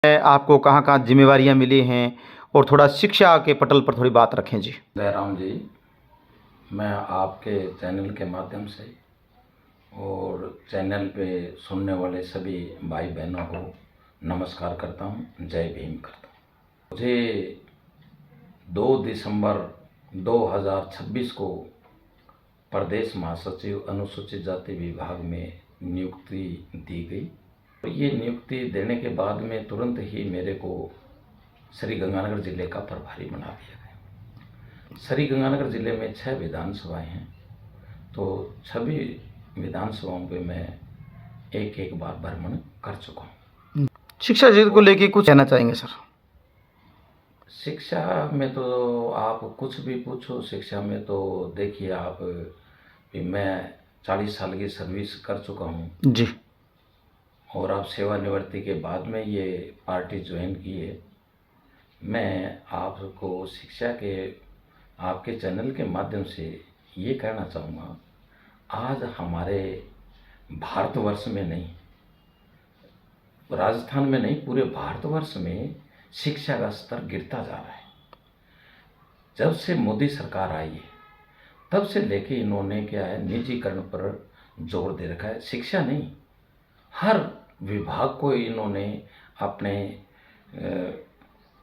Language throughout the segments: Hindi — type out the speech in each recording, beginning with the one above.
आपको कहाँ-कहाँ ज़िम्मेवारियाँ मिली हैं और थोड़ा शिक्षा के पटल पर थोड़ी बात रखें जी। जयराम जी, मैं आपके चैनल के माध्यम से और चैनल पे सुनने वाले सभी भाई बहनों को नमस्कार करता हूँ, जय भीम करता हूँ। मुझे 2 दिसंबर 2026 को प्रदेश महासचिव अनुसूचित जाति विभाग में नियुक्ति दी गई। और ये नियुक्ति देने के बाद में तुरंत ही मेरे को श्री गंगानगर जिले का प्रभारी बना दिया गया। श्री गंगानगर जिले में 6 विधानसभाएं हैं, तो सभी विधानसभाओं पे मैं एक बार भ्रमण कर चुका हूँ। शिक्षा क्षेत्र को लेके कुछ कहना चाहेंगे सर? शिक्षा में तो आप कुछ भी पूछो, शिक्षा में तो देखिए आप कि मैं 40 साल की सर्विस कर चुका हूँ जी। और आप सेवानिवृत्ति के बाद में ये पार्टी ज्वाइन की है। मैं आपको शिक्षा के आपके चैनल के माध्यम से ये कहना चाहूँगा, आज हमारे भारतवर्ष में नहीं, राजस्थान में नहीं, पूरे भारतवर्ष में शिक्षा का स्तर गिरता जा रहा है। जब से मोदी सरकार आई है तब से लेके इन्होंने क्या है, निजीकरण पर जोर दे रखा है। शिक्षा नहीं, हर विभाग को इन्होंने अपने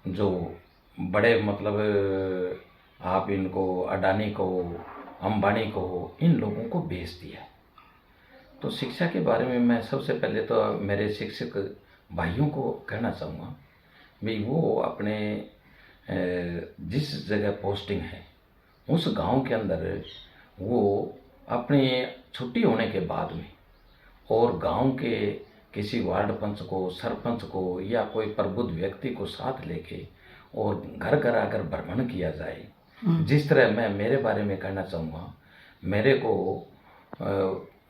जो बड़े मतलब आप इनको अडानी को, अंबानी को, इन लोगों को बेच दिया है। तो शिक्षा के बारे में मैं सबसे पहले तो मेरे शिक्षक भाइयों को कहना चाहूँगा भाई, वो अपने जिस जगह पोस्टिंग है उस गांव के अंदर वो अपनी छुट्टी होने के बाद में और गांव के किसी वार्ड पंच को, सरपंच को या कोई प्रबुद्ध व्यक्ति को साथ लेके और घर घर आकर भ्रमण किया जाए। जिस तरह मैं मेरे बारे में कहना चाहूँगा, मेरे को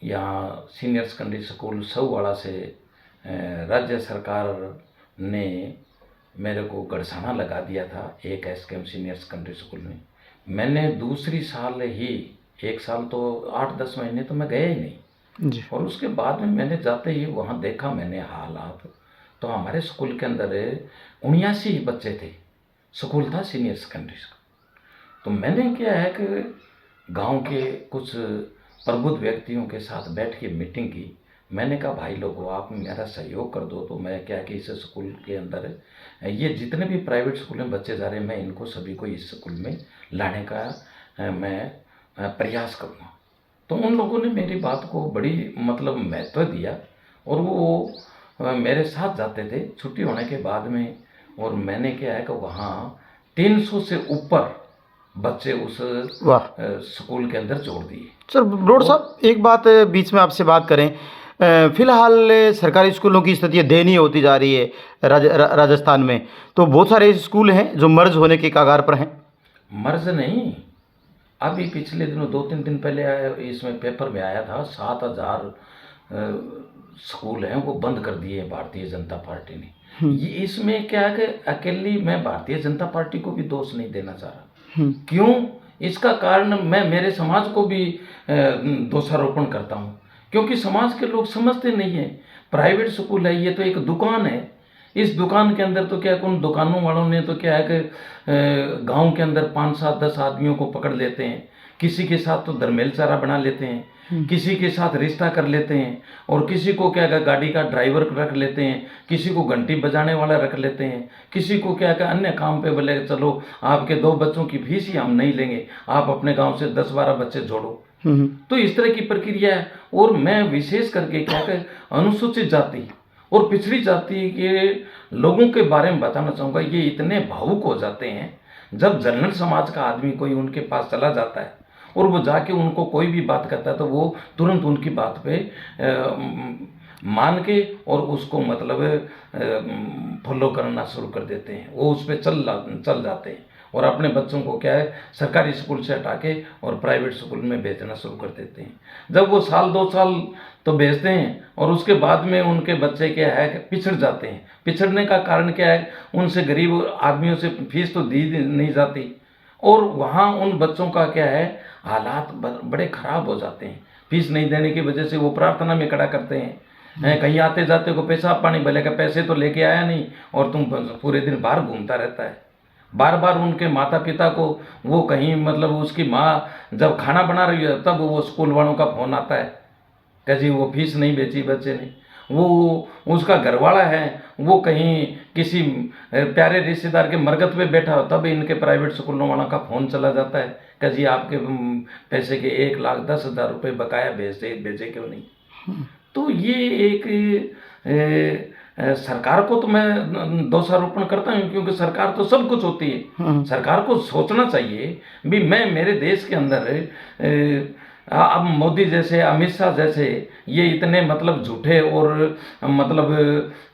यहाँ सीनियर सेकेंडरी स्कूल सऊवाड़ा से राज्य सरकार ने मेरे को गड़साना लगा दिया था एक एसकेएम सीनियर सेकेंडरी स्कूल में। मैंने दूसरी साल ही, एक साल तो 8-10 महीने तो मैं गया ही नहीं जी। और उसके बाद में मैंने जाते ही वहाँ देखा मैंने हालात। तो हमारे स्कूल के अंदर 79 बच्चे थे, स्कूल था सीनियर सेकेंडरी स्कूल। तो मैंने क्या है कि गांव के कुछ प्रबुद्ध व्यक्तियों के साथ बैठ के मीटिंग की। मैंने कहा भाई लोगों, आप मेरा सहयोग कर दो। तो मैं क्या कि इस स्कूल के अंदर ये जितने भी प्राइवेट स्कूल में बच्चे जा रहे हैं, मैं इनको सभी को इस स्कूल में लाने का मैं प्रयास करूँगा। तो उन लोगों ने मेरी बात को बड़ी मतलब महत्व दिया और वो मेरे साथ जाते थे छुट्टी होने के बाद में। और मैंने क्या है कि वहाँ 300 से ऊपर बच्चे उस स्कूल के अंदर जोड़ दिए। सर ब्रोड साहब, एक बात बीच में आपसे बात करें। फिलहाल सरकारी स्कूलों की स्थिति दयनीय होती जा रही है राजस्थान में। तो बहुत सारे स्कूल हैं जो मर्ज होने के कगार पर हैं। मर्ज नहीं, अभी पिछले दिनों 2-3 दिन पहले आया, इसमें पेपर में आया था 7000 स्कूल हैं वो बंद कर दिए हैं भारतीय जनता पार्टी ने। ये इसमें क्या है कि अकेली मैं भारतीय जनता पार्टी को भी दोष नहीं देना चाह रहा। क्यों? इसका कारण मैं मेरे समाज को भी दोषारोपण करता हूँ, क्योंकि समाज के लोग समझते नहीं हैं। प्राइवेट स्कूल है, ये तो एक दुकान है। इस दुकान के अंदर तो क्या है, उन दुकानों वालों ने तो क्या है कि गांव के अंदर 5-7-10 आदमियों को पकड़ लेते हैं, किसी के साथ तो दरमेल चारा बना लेते हैं, किसी के साथ रिश्ता कर लेते हैं और किसी को क्या है गाड़ी का ड्राइवर रख लेते हैं, किसी को घंटी बजाने वाला रख लेते हैं, किसी को क्या है अन्य काम पे बोले चलो आपके 2 बच्चों की फीस ही हम नहीं लेंगे, आप अपने गाँव से 10-12 बच्चे जोड़ो। तो इस तरह की प्रक्रिया है। और मैं विशेष करके क्या है अनुसूचित जाति और पिछड़ी जाति के लोगों के बारे में बताना चाहूँगा। ये इतने भावुक हो जाते हैं जब जनरल समाज का आदमी कोई उनके पास चला जाता है और वो जाके उनको कोई भी बात करता है तो वो तुरंत उनकी बात पे मान के और उसको मतलब फॉलो करना शुरू कर देते हैं। वो उस पर चल जाते हैं और अपने बच्चों को क्या है सरकारी स्कूल से हटा के और प्राइवेट स्कूल में भेजना शुरू कर देते हैं। जब वो 1-2 साल तो भेजते हैं और उसके बाद में उनके बच्चे क्या है कि पिछड़ जाते हैं। पिछड़ने का कारण क्या है, उनसे गरीब आदमियों से फीस तो दी नहीं जाती और वहाँ उन बच्चों का क्या है हालात बड़े ख़राब हो जाते हैं। फीस नहीं देने की वजह से वो प्रार्थना में खड़ा करते हैं, कहीं आते जाते को पेशाब पानी भले का पैसे तो लेके आया नहीं और तुम पूरे दिन बाहर घूमता रहता है। बार बार उनके माता पिता को वो कहीं मतलब उसकी माँ जब खाना बना रही है तब वो स्कूल वालों का फोन आता है कि जी वो फीस नहीं बेची बच्चे ने। वो उसका घरवाला है वो कहीं किसी प्यारे रिश्तेदार के मरगत पे बैठा हो तब इनके प्राइवेट स्कूलों वालों का फ़ोन चला जाता है कि जी आपके पैसे के 1,10,000 रुपये बकाया भेजे क्यों नहीं। तो ये एक सरकार को तो मैं दोषारोपण करता हूँ क्योंकि सरकार तो सब कुछ होती है। सरकार को सोचना चाहिए भी मैं मेरे देश के अंदर अब मोदी जैसे अमित शाह जैसे ये इतने मतलब झूठे और मतलब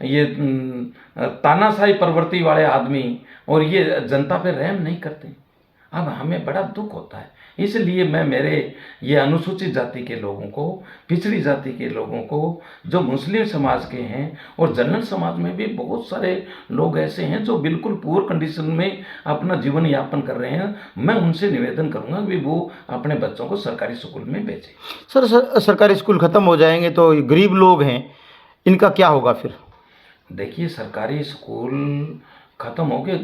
ये तानाशाही प्रवृत्ति वाले आदमी और ये जनता पे रहम नहीं करते। अब हमें बड़ा दुख होता है। इसलिए मैं मेरे ये अनुसूचित जाति के लोगों को, पिछड़ी जाति के लोगों को, जो मुस्लिम समाज के हैं और जनरल समाज में भी बहुत सारे लोग ऐसे हैं जो बिल्कुल पुअर कंडीशन में अपना जीवन यापन कर रहे हैं, मैं उनसे निवेदन करूंगा कि वो अपने बच्चों को सरकारी स्कूल में भेजें। सर सरकारी स्कूल ख़त्म हो जाएंगे तो गरीब लोग हैं, इनका क्या होगा फिर? देखिए सरकारी स्कूल खत्म हो गए,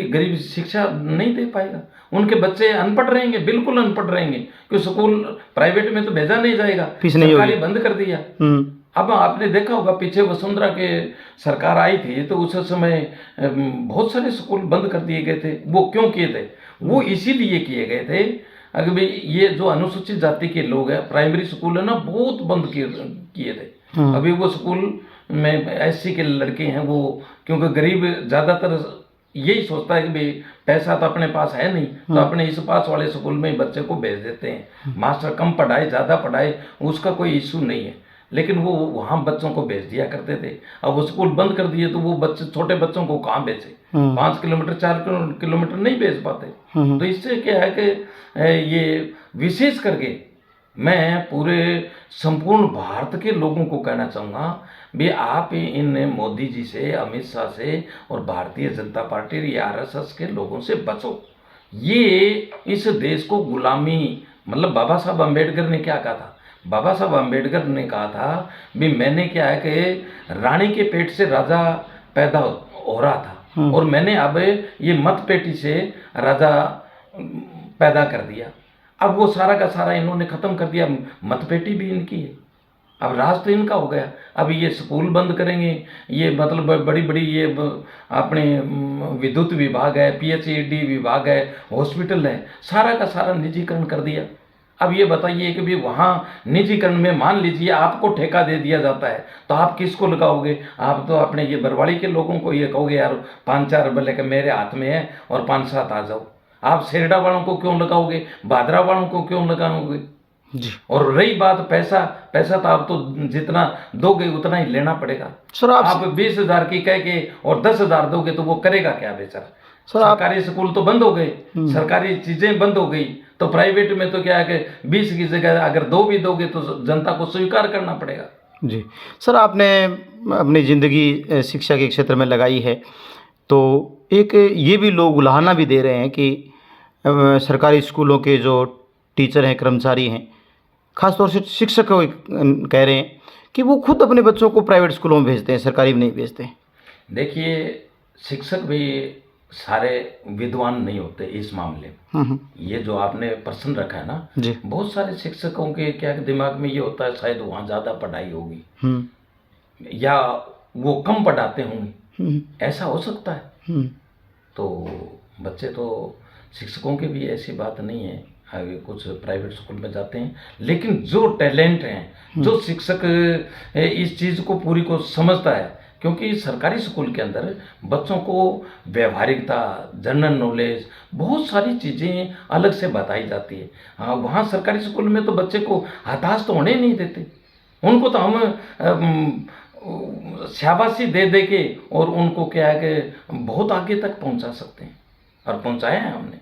गरीब शिक्षा नहीं दे पाएगा, उनके बच्चे अनपढ़ रहेंगे, बिल्कुल अनपढ़ रहेंगे क्योंकि स्कूल प्राइवेट में तो भेजा नहीं जाएगा, फीस नहीं सरकारी होगी। बंद कर दिया। अब आपने देखा होगा पीछे वसुंधरा के सरकार आई थी तो उस समय बहुत सारे स्कूल बंद कर दिए गए थे। वो क्यों किए थे? वो इसीलिए किए गए थे अगर भाई ये जो अनुसूचित जाति के लोग हैं प्राइमरी स्कूल है ना बहुत बंद किए थे। अभी वो स्कूल में एससी के लड़के हैं वो क्योंकि गरीब ज़्यादातर यही सोचता है कि भाई पैसा तो अपने पास है नहीं तो अपने इस पास वाले स्कूल में ही बच्चे को भेज देते हैं। मास्टर कम पढ़ाए ज़्यादा पढ़ाए उसका कोई इशू नहीं है, लेकिन वो वहाँ बच्चों को भेज दिया करते थे। अब वो स्कूल बंद कर दिए तो वो बच्चे छोटे बच्चों को कहाँ भेजे? 5 किलोमीटर 4 किलोमीटर नहीं भेज पाते। तो इससे क्या है कि ये विशेष करके मैं पूरे संपूर्ण भारत के लोगों को कहना चाहूँगा भी आप इन मोदी जी से, अमित शाह से और भारतीय जनता पार्टी या आरएसएस के लोगों से बचो। ये इस देश को गुलामी मतलब बाबा साहब अम्बेडकर ने क्या कहा था? बाबा साहब अम्बेडकर ने कहा था भी मैंने क्या है कि रानी के पेट से राजा पैदा हो रहा था और मैंने अब ये मत पेटी से राजा पैदा कर दिया। अब वो सारा का सारा इन्होंने ख़त्म कर दिया, मतपेटी भी इनकी है, अब राज तो इनका हो गया। अब ये स्कूल बंद करेंगे, ये मतलब बड़ी बड़ी ये अपने विद्युत विभाग है, पीएचईडी विभाग है, हॉस्पिटल है, सारा का सारा निजीकरण कर दिया। अब ये बताइए कि भी वहाँ निजीकरण में मान लीजिए आपको ठेका दे दिया जाता है तो आप किसको लगाओगे? आप तो अपने ये बरवाड़ी के लोगों को ये कहोगे यार 5-4 भले के मेरे हाथ में है और 5-7 आ जाओ। आप सेरडा वालों को क्यों लगाओगे? भादरा वालों को क्यों लगाओगे जी? और रही बात पैसा तो आप तो जितना दोगे उतना ही लेना पड़ेगा। सर आप 20,000 की कह के और 10,000 दोगे तो वो करेगा क्या बेचारा? सरकारी स्कूल तो बंद हो गए, सरकारी चीजें बंद हो गई, तो प्राइवेट में तो क्या है कि 20 की जगह अगर 2 भी दोगे तो जनता को स्वीकार करना पड़ेगा जी। सर आपने अपनी ज़िंदगी शिक्षा के क्षेत्र में लगाई है तो एक ये भी लोग उलाहना भी दे रहे हैं कि सरकारी स्कूलों के जो टीचर हैं, कर्मचारी हैं, ख़ासतौर से शिक्षक कह रहे हैं कि वो खुद अपने बच्चों को प्राइवेट स्कूलों में भेजते हैं, सरकारी में नहीं भेजते। देखिए शिक्षक भी सारे विद्वान नहीं होते इस मामले में। ये जो आपने प्रश्न रखा है ना जी, बहुत सारे शिक्षकों के क्या दिमाग में ये होता है शायद वहाँ ज़्यादा पढ़ाई होगी या वो कम पढ़ाते होंगे, ऐसा हो सकता है। तो बच्चे तो शिक्षकों की भी ऐसी बात नहीं है, आगे कुछ प्राइवेट स्कूल में जाते हैं, लेकिन जो टैलेंट हैं, जो शिक्षक इस चीज़ को पूरी को समझता है, क्योंकि सरकारी स्कूल के अंदर बच्चों को व्यवहारिकता, जनरल नॉलेज, बहुत सारी चीज़ें अलग से बताई जाती है। हाँ, वहाँ सरकारी स्कूल में तो बच्चे को हताश तो होने नहीं देते, उनको तो हम शाबाशी दे के और उनको क्या है कि बहुत आगे तक पहुँचा सकते हैं और पहुँचाया है हमने।